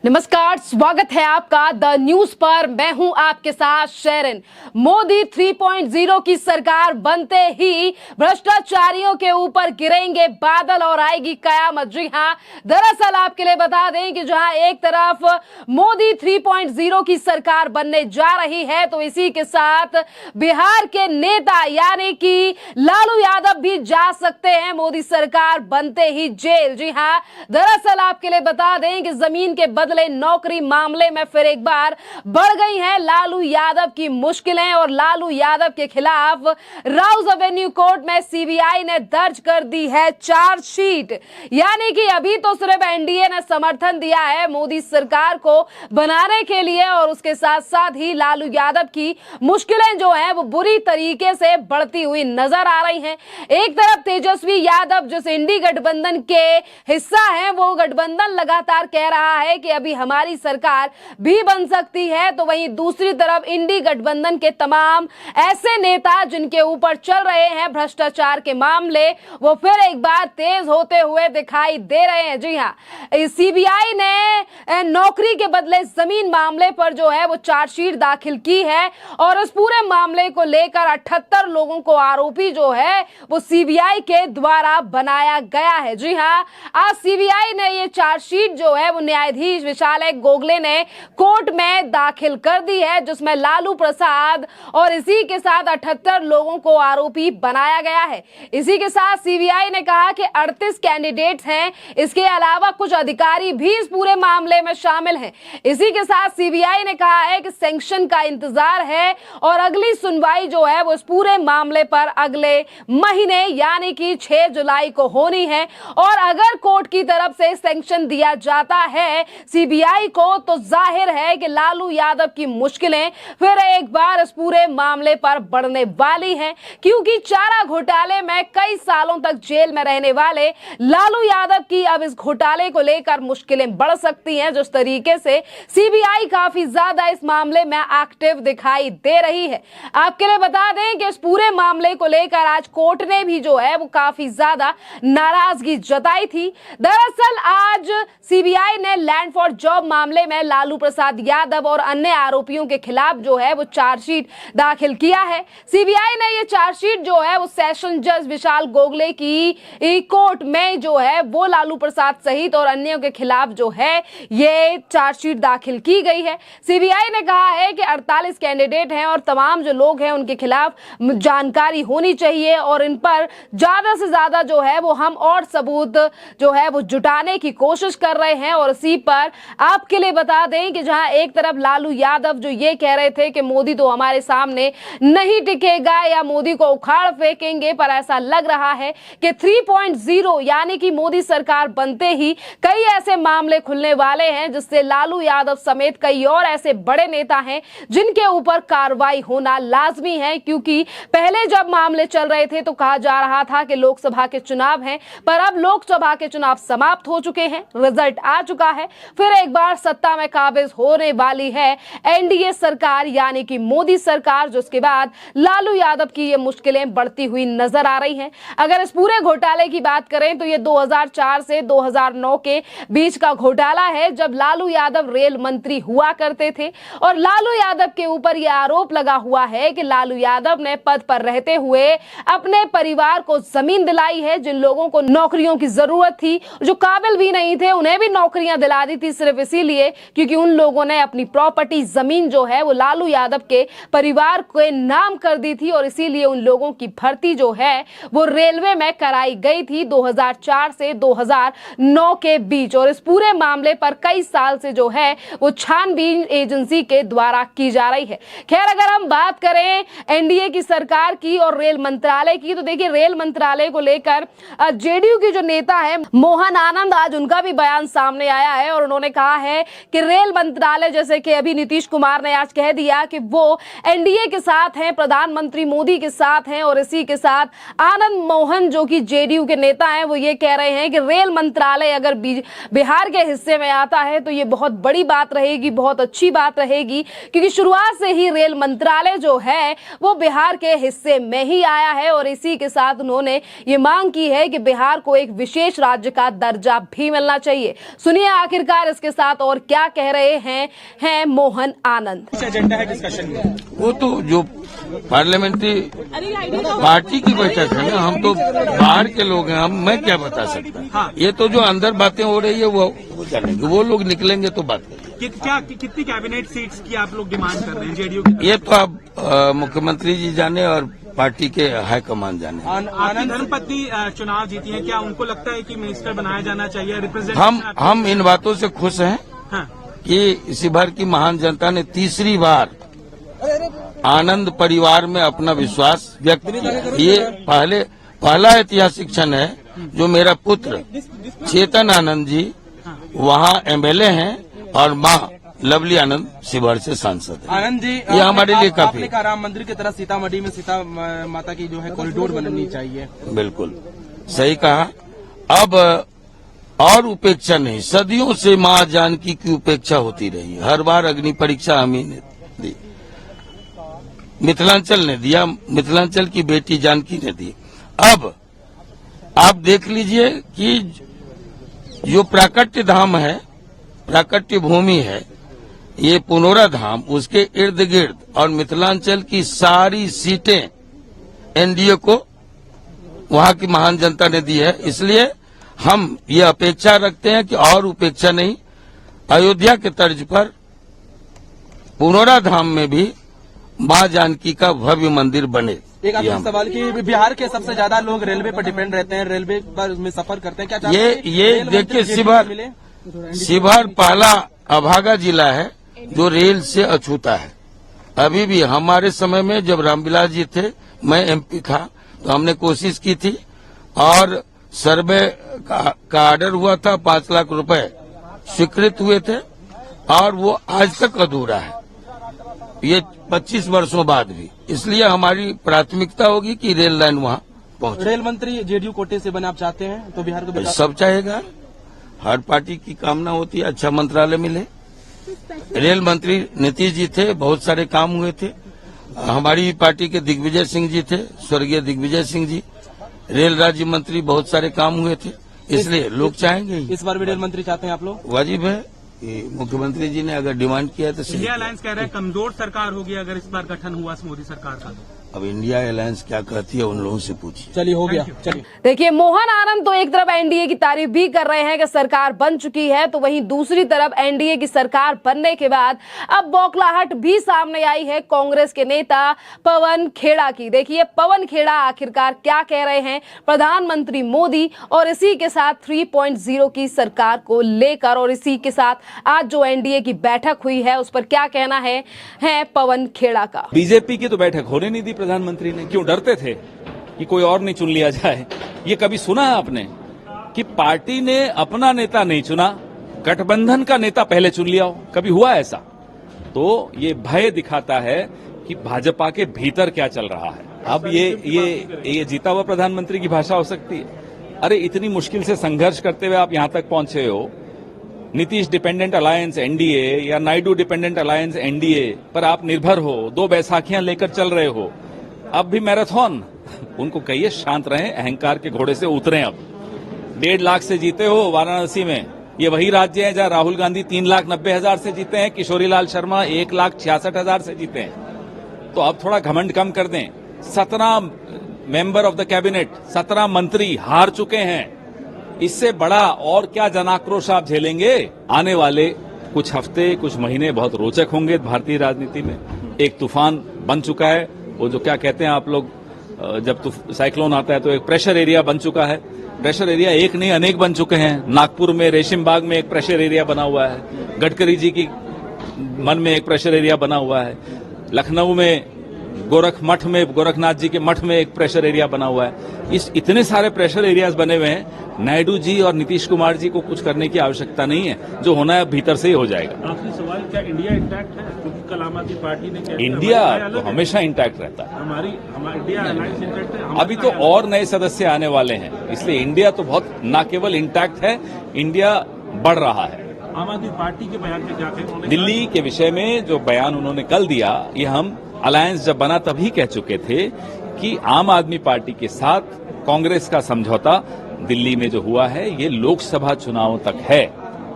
नमस्कार, स्वागत है आपका द न्यूज पर। मैं हूं आपके साथ शेरन। मोदी 3.0 की सरकार बनते ही भ्रष्टाचारियों के ऊपर गिरेंगे बादल और आएगी कयामत। जी हां, दरअसल आपके लिए बता दें कि जहां एक तरफ मोदी 3.0 की सरकार बनने जा रही है, तो इसी के साथ बिहार के नेता यानी कि लालू यादव भी जा सकते हैं मोदी सरकार बनते ही जेल। जी हां, दरअसल आपके लिए बता दें कि जमीन के बदले नौकरी मामले में फिर एक बार बढ़ गई हैं लालू यादव की मुश्किलें और लालू यादव के खिलाफ राउज एवेन्यू कोर्ट में सीबीआई ने दर्ज कर दी है चार्जशीट। यानी कि अभी तो सिर्फ एनडीए ने समर्थन दिया है मोदी सरकार को बनाने के लिए और उसके साथ साथ ही लालू यादव की मुश्किलें जो है वो बुरी तरीके से बढ़ती हुई नजर आ रही हैं। एक तरफ तेजस्वी यादव जिस इंडी गठबंधन के हिस्सा है, वो गठबंधन लगातार कह रहा है कि अभी हमारी सरकार भी बन सकती है, तो वहीं दूसरी तरफ इंडी गठबंधन के तमाम ऐसे नेता जिनके ऊपर चल रहे हैं भ्रष्टाचार के मामले, वो फिर एक बार तेज होते हुए दिखाई दे रहे हैं। जी हां, सीबीआई ने नौकरी के बदले जमीन मामले पर जो है वो चार्जशीट दाखिल की है और इस पूरे मामले को लेकर 78 लोगों को आरोपी जो है वो सीबीआई के द्वारा बनाया गया है। जी हां, आज सीबीआई ने ये चार्जशीट जो है वो न्यायाधीश विशाल गोगले ने कोर्ट में दाखिल कर दी है, जिसमें लालू प्रसाद और इसी के साथ 78 लोगों को आरोपी बनाया गया है। इसी के साथ सीबीआई ने कहा कि 38 कैंडिडेट्स हैं, इसके अलावा कुछ अधिकारी भी इस पूरे मामले में शामिल हैं। इसी के साथ सीबीआई ने कहा है कि सैंक्शन का इंतजार है और अगली सुनवाई जो है वो इस पूरे मामले पर अगले महीने यानी कि 6 जुलाई को होनी है और अगर कोर्ट की तरफ से सैंक्शन दिया जाता है सीबीआई को, तो जाहिर है कि लालू यादव की मुश्किलें फिर एक बार इस पूरे मामले पर बढ़ने वाली हैं, क्योंकि चारा घोटाले में कई सालों तक जेल में रहने वाले लालू यादव की अब इस घोटाले को लेकर मुश्किलें बढ़ सकती हैं। जिस तरीके से सीबीआई काफी ज्यादा इस मामले में एक्टिव दिखाई दे रही है। आपके लिए बता दें कि इस पूरे मामले को लेकर आज कोर्ट ने भी जो है वो काफी ज्यादा नाराजगी जताई थी। दरअसल आज सीबीआई ने लैंड फॉर जॉब मामले में लालू प्रसाद यादव और अन्य आरोपियों के खिलाफ जो है वो चार्जशीट दाखिल किया है। सीबीआई ने ये चार्जशीट जो है वो सेशन जज विशाल गोगले की कोर्ट में जो है वो लालू प्रसाद सहित और अन्यों के खिलाफ जो है ये चार्जशीट दाखिल की गई है। सीबीआई ने कहा है कि 48 कैंडिडेट हैं और तमाम जो लोग हैं उनके खिलाफ जानकारी होनी चाहिए और इन पर ज्यादा से ज्यादा जो है वो हम और सबूत जो है वो जुटाने की कोशिश कर रहे हैं। और इसी पर आपके लिए बता दें कि जहां एक तरफ लालू यादव जो ये कह रहे थे कि मोदी तो हमारे सामने नहीं टिकेगा या मोदी को उखाड़ फेंकेंगे, पर ऐसा लग रहा है कि 3.0 यानी कि मोदी सरकार बनते ही कई ऐसे मामले खुलने वाले हैं जिससे लालू यादव समेत कई और ऐसे बड़े नेता हैं जिनके ऊपर कार्रवाई होना लाजमी है। क्योंकि पहले जब मामले चल रहे थे तो कहा जा रहा था कि लोकसभा के चुनाव हैं, पर अब लोकसभा के चुनाव समाप्त हो चुके हैं, रिजल्ट आ चुका है, फिर एक बार सत्ता में काबिज होने वाली है एनडीए सरकार यानी कि मोदी सरकार, जिसके बाद लालू यादव की ये मुश्किलें बढ़ती हुई नजर आ रही हैं। अगर इस पूरे घोटाले की बात करें तो ये 2004 से 2009 के बीच का घोटाला है, जब लालू यादव रेल मंत्री हुआ करते थे और लालू यादव के ऊपर यह आरोप लगा हुआ है कि लालू यादव ने पद पर रहते हुए अपने परिवार को जमीन दिलाई है। जिन लोगों को नौकरियों की जरूरत थी, जो काबिल भी नहीं थे, उन्हें भी नौकरियां दिला दी थी सिर्फ इसीलिए क्योंकि उन लोगों ने अपनी प्रॉपर्टी जमीन जो है वो लालू यादव के परिवार के नाम कर दी थी और इसीलिए उन लोगों की भर्ती जो है वो रेलवे में कराई गई थी 2004 से 2009 के बीच। और इस पूरे मामले पर कई साल से जो है वो छानबीन एजेंसी के द्वारा की जा रही है। खैर, अगर हम बात करें एनडीए की सरकार की और रेल मंत्रालय की, तो देखिए रेल मंत्रालय को लेकर जेडीयू की जो नेता है मोहन आनंद, आज उनका भी बयान सामने आया है और उन्होंने कहा है कि रेल मंत्रालय, जैसे कि अभी नीतीश कुमार ने आज कह दिया कि वो एनडीए के साथ हैं, प्रधानमंत्री मोदी के साथ हैं, और इसी के साथ आनंद मोहन जो कि जेडीयू के नेता हैं वो ये कह रहे हैं कि रेल मंत्रालय अगर बिहार के हिस्से में आता जाता है तो ये बहुत बड़ी बात रहेगी, बहुत अच्छी बात रहेगी, क्योंकि शुरुआत से ही रेल मंत्रालय जो है वो बिहार के हिस्से में ही आया है और इसी के साथ उन्होंने ये मांग की है कि बिहार को एक विशेष राज्य का दर्जा भी मिलना चाहिए। सुनिए आखिरकार इसके साथ और क्या कह रहे हैं मोहन आनंद। कुछ एजेंडा है डिस्कशन में? वो तो जो पार्लियामेंटी पार्टी की बैठक है ना, हम तो बाहर के लोग हैं, मैं क्या बता सकता। हाँ। ये तो जो अंदर बातें हो रही है वो जानेंगे, वो लोग निकलेंगे तो बात करेंगे। कितनी कैबिनेट सीट्स की आप लोग डिमांड कर रहे हैं जेडीयू की? ये तो आप मुख्यमंत्री जी जाने और पार्टी के हाईकमान जाने। आपकी धर्मपत्नी चुनाव जीती है, क्या उनको लगता है कि मिनिस्टर बनाया जाना चाहिए? हम इन बातों से खुश हैं कि इसी भर की महान जनता ने तीसरी बार आनंद परिवार में अपना विश्वास व्यक्त किया। ये पहला ऐतिहासिक क्षण है जो मेरा पुत्र चेतन आनंद जी वहाँ एमएलए हैं और माँ लवली आनंद शिवहर से सांसद है। आनंद जी, ये हमारे लिए काफी। आपने कहा राम मंदिर की तरह सीतामढ़ी में सीता माता की जो है कॉरिडोर बननी चाहिए। बिल्कुल सही कहा। अब और उपेक्षा नहीं, सदियों से माँ जानकी की उपेक्षा होती रही। हर बार अग्नि परीक्षा हम ही ने दी, मिथिलांचल ने दिया, मिथिलांचल की बेटी जानकी ने दी। अब आप देख लीजिए कि जो प्राकट्य धाम है, प्राकट्य भूमि है, ये पुनौरा धाम, उसके इर्द गिर्द और मिथिलांचल की सारी सीटें एनडीए को वहां की महान जनता ने दी है। इसलिए हम ये अपेक्षा रखते हैं कि और उपेक्षा नहीं, अयोध्या के तर्ज पर पुनौरा धाम में भी माँ जानकी का भव्य मंदिर बने। एक आपका सवाल कि बिहार के सबसे ज्यादा लोग रेलवे पर डिपेंड रहते हैं, रेलवे पर में सफर करते हैं, क्या ये देखिए शिवहर पहला अभागा जिला है जो रेल से अछूता है। अभी भी हमारे समय में जब रामविलास जी थे, मैं एमपी था, तो हमने कोशिश की थी और सर्वे का ऑर्डर हुआ था, 5 लाख रुपए स्वीकृत हुए थे और वो आज तक अधूरा है, ये 25 वर्षों बाद भी। इसलिए हमारी प्राथमिकता होगी कि रेल लाइन वहां पहुंचे। रेल मंत्री जेडीयू कोटे से बने आप चाहते हैं तो बिहार को सब चाहेगा, हर पार्टी की कामना होती है अच्छा मंत्रालय मिले। रेल मंत्री नीतीश जी थे, बहुत सारे काम हुए थे। हमारी पार्टी के दिग्विजय सिंह जी थे, स्वर्गीय दिग्विजय सिंह जी, रेल राज्य मंत्री, बहुत सारे काम हुए थे, इसलिए लोग चाहेंगे ही। इस बार भी रेल मंत्री चाहते हैं आप लोग? वाजिब है, मुख्यमंत्री जी ने अगर डिमांड किया तो इंडिया अलायंस कह रहा है कमजोर सरकार होगी अगर इस बार गठन हुआ मोदी सरकार का। अब इंडिया अलायंस क्या कहती है उन लोगों से पूछिए। चलिए हो गया, चलिए। देखिए मोहन आनंद तो एक तरफ एनडीए की तारीफ भी कर रहे हैं कि सरकार बन चुकी है, तो वहीं दूसरी तरफ एनडीए की सरकार बनने के बाद अब बौखलाहट भी सामने आई है कांग्रेस के नेता पवन खेड़ा की। देखिए पवन खेड़ा आखिरकार क्या कह रहे हैं प्रधानमंत्री मोदी और इसी के साथ 3.0 की सरकार को लेकर, और इसी के साथ आज जो एनडीए की बैठक हुई है उस पर क्या कहना है पवन खेड़ा का। बीजेपी की तो बैठक होने नहीं दी प्रधानमंत्री ने, क्यों डरते थे कि कोई और नहीं चुन लिया जाए? ये कभी सुना है आपने कि पार्टी ने अपना नेता नहीं चुना, गठबंधन का नेता पहले चुन लिया हो? कभी हुआ ऐसा? तो ये भय दिखाता है कि भाजपा के भीतर क्या चल रहा है। अब ये जीता हुआ प्रधानमंत्री की भाषा हो सकती है? अरे इतनी मुश्किल से संघर्ष करते हुए आप यहां तक पहुंचे हो, नीतीश डिपेंडेंट अलायंस एनडीए या नायडू डिपेंडेंट अलायंस एनडीए पर आप निर्भर हो, 2 बैसाखियां लेकर चल रहे हो, अब भी मैराथन। उनको कहिए शांत रहें, अहंकार के घोड़े से उतरें। अब 1.5 लाख से जीते हो वाराणसी में, ये वही राज्य है जहां राहुल गांधी 3,90,000 से जीते हैं, किशोरीलाल शर्मा 1,66,000 से जीते हैं। तो अब थोड़ा घमंड कम कर दें। 17 मेंबर ऑफ द कैबिनेट, 17 मंत्री हार चुके हैं। इससे बड़ा और क्या जनाक्रोश आप झेलेंगे? आने वाले कुछ हफ्ते, कुछ महीने बहुत रोचक होंगे भारतीय राजनीति में। एक तूफान बन चुका है, वो जो क्या कहते हैं आप लोग, जब साइक्लोन आता है तो एक प्रेशर एरिया बन चुका है। प्रेशर एरिया एक नहीं अनेक बन चुके हैं। नागपुर में रेशिम बाग में एक प्रेशर एरिया बना हुआ है, गडकरी जी की मन में एक प्रेशर एरिया बना हुआ है, लखनऊ में गोरखनाथ जी के मठ में एक प्रेशर एरिया बना हुआ है। इस इतने सारे प्रेशर एरियाज बने हुए हैं, नायडू जी और नीतीश कुमार जी को कुछ करने की आवश्यकता नहीं है, जो होना है भीतर से ही हो जाएगा। आखिरी सवाल, क्या इंडिया इंटैक्ट है? क्योंकि कल आम आदमी पार्टी ने इंडिया तो हमेशा इंटैक्ट रहता है। हमारी इंडिया अलायंस इंटैक्ट है। अभी तो और नए सदस्य आने वाले हैं, इसलिए इंडिया तो बहुत न केवल इंटैक्ट है, इंडिया बढ़ रहा है। आम आदमी पार्टी के बयान पे क्या कहें? उन्होंने दिल्ली के विषय में जो बयान उन्होंने कल दिया, ये हम अलायंस जब बना तभी कह चुके थे कि आम आदमी पार्टी के साथ कांग्रेस का समझौता दिल्ली में जो हुआ है ये लोकसभा चुनावों तक है,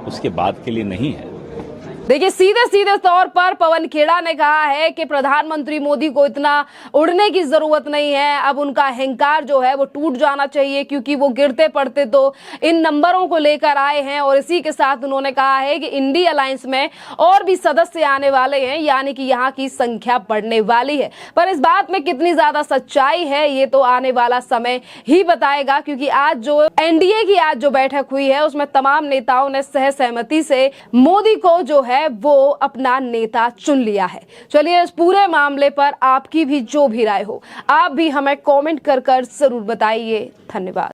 उसके बाद के लिए नहीं है। देखिए, सीधे सीधे तौर पर पवन खेड़ा ने कहा है कि प्रधानमंत्री मोदी को इतना उड़ने की जरूरत नहीं है, अब उनका अहंकार जो है वो टूट जाना चाहिए, क्योंकि वो गिरते पड़ते तो इन नंबरों को लेकर आए हैं। और इसी के साथ उन्होंने कहा है कि इंडी अलायंस में और भी सदस्य आने वाले हैं, यानी कि यहाँ की संख्या बढ़ने वाली है। पर इस बात में कितनी ज्यादा सच्चाई है ये तो आने वाला समय ही बताएगा, क्योंकि आज जो एनडीए की आज जो बैठक हुई है उसमें तमाम नेताओं ने सहमति से मोदी को जो है वो अपना नेता चुन लिया है। चलिए, इस पूरे मामले पर आपकी भी जो भी राय हो आप भी हमें कमेंट कर जरूर बताइए। धन्यवाद।